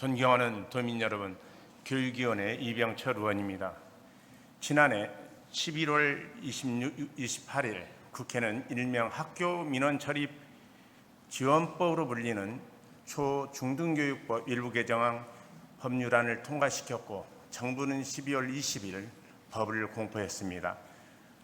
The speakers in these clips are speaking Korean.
존경하는 도민 여러분, 교육위원회 이병철 의원입니다. 지난해 11월 28일 국회는 일명 학교 민원 처리 지원법으로 불리는 초중등교육법 일부 개정안 법률안을 통과시켰고 정부는 12월 20일 법을 공포했습니다.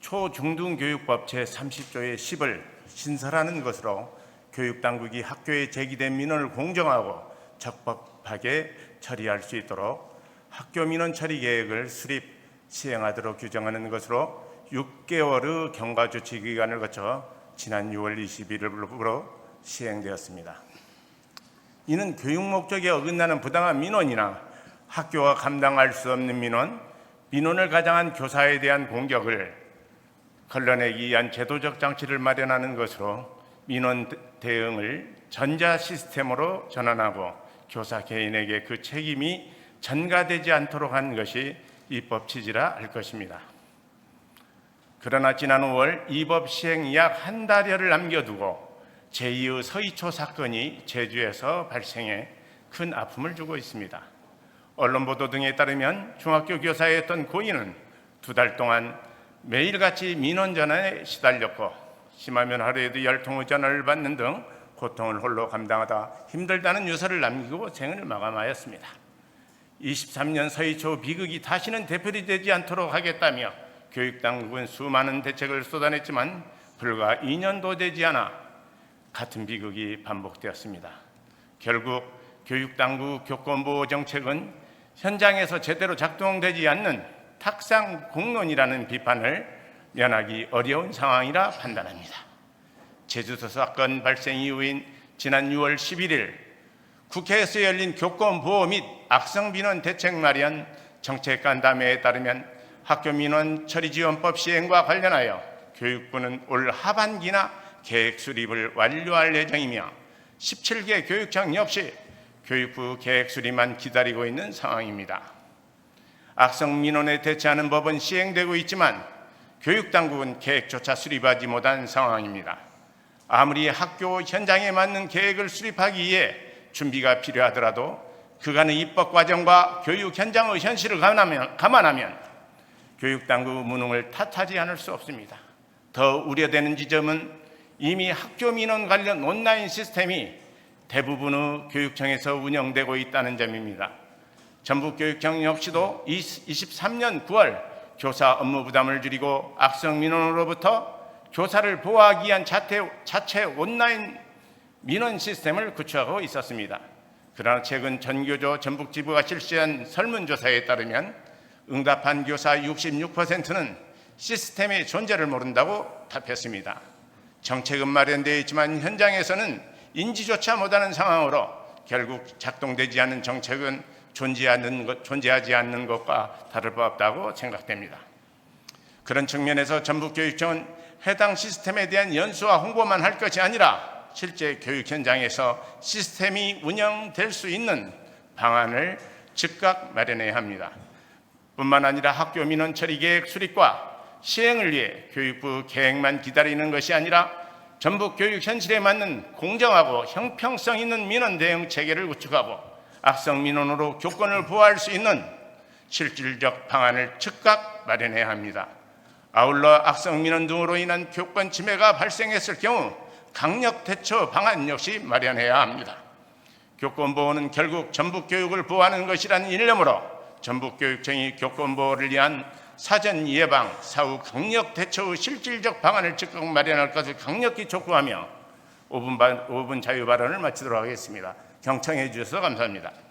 초중등교육법 제30조의 10을 신설하는 것으로 교육당국이 학교에 제기된 민원을 공정하고 적법하게 처리할 수 있도록 학교 민원 처리 계획을 수립 시행하도록 규정하는 것으로 6개월의 경과 조치 기간을 거쳐 지난 6월 21일부로 시행되었습니다. 이는 교육 목적에 어긋나는 부당한 민원이나 학교가 감당할 수 없는 민원을 가장한 교사에 대한 공격을 걸러내기 위한 제도적 장치를 마련하는 것으로 민원 대응을 전자 시스템으로 전환하고 교사 개인에게 그 책임이 전가되지 않도록 한 것이 입법 취지라 할 것입니다. 그러나 지난 5월 이 법 시행 약 한 달여를 남겨두고 제2의 서희초 사건이 제주에서 발생해 큰 아픔을 주고 있습니다. 언론 보도 등에 따르면 중학교 교사였던 고인은 2달 동안 매일같이 민원 전화에 시달렸고 심하면 하루에도 10통의 전화를 받는 등 고통을 홀로 감당하다 힘들다는 유서를 남기고 생을 마감하였습니다. 23년 서희초 비극이 다시는 되풀이되지 않도록 하겠다며 교육당국은 수많은 대책을 쏟아냈지만 불과 2년도 되지 않아 같은 비극이 반복되었습니다. 결국 교육당국 교권보호 정책은 현장에서 제대로 작동되지 않는 탁상 공론이라는 비판을 면하기 어려운 상황이라 판단합니다. 제주도 사건 발생 이후인 지난 6월 11일 국회에서 열린 교권보호 및 악성민원 대책 마련 정책간담회에 따르면 학교민원 처리지원법 시행과 관련하여 교육부는 올 하반기나 계획 수립을 완료할 예정이며 17개 교육청 역시 교육부 계획 수립만 기다리고 있는 상황입니다. 악성민원에 대처하는 법은 시행되고 있지만 교육당국은 계획조차 수립하지 못한 상황입니다. 아무리 학교 현장에 맞는 계획을 수립하기 위해 준비가 필요하더라도 그간의 입법 과정과 교육 현장의 현실을 감안하면 교육당국 무능을 탓하지 않을 수 없습니다. 더 우려되는 지점은 이미 학교 민원 관련 온라인 시스템이 대부분의 교육청에서 운영되고 있다는 점입니다. 전북교육청 역시도 23년 9월 교사 업무 부담을 줄이고 악성 민원으로부터 교사를 보호하기 위한 자체 온라인 민원 시스템을 구축하고 있었습니다. 그러나 최근 전교조 전북지부가 실시한 설문조사에 따르면 응답한 교사 66%는 시스템의 존재를 모른다고 답했습니다. 정책은 마련되어 있지만 현장에서는 인지조차 못하는 상황으로 결국 작동되지 않는 정책은 존재하지 않는 것과 다를 바 없다고 생각됩니다. 그런 측면에서 전북교육청은 해당 시스템에 대한 연수와 홍보만 할 것이 아니라 실제 교육 현장에서 시스템이 운영될 수 있는 방안을 즉각 마련해야 합니다. 뿐만 아니라 학교 민원 처리 계획 수립과 시행을 위해 교육부 계획만 기다리는 것이 아니라 전북 교육 현실에 맞는 공정하고 형평성 있는 민원 대응 체계를 구축하고 악성 민원으로 교권을 보호할 수 있는 실질적 방안을 즉각 마련해야 합니다. 아울러 악성 민원 등으로 인한 교권 침해가 발생했을 경우 강력 대처 방안 역시 마련해야 합니다. 교권 보호는 결국 전북 교육을 보호하는 것이라는 일념으로 전북교육청이 교권 보호를 위한 사전 예방, 사후 강력 대처의 실질적 방안을 즉각 마련할 것을 강력히 촉구하며 5분 자유 발언을 마치도록 하겠습니다. 경청해 주셔서 감사합니다.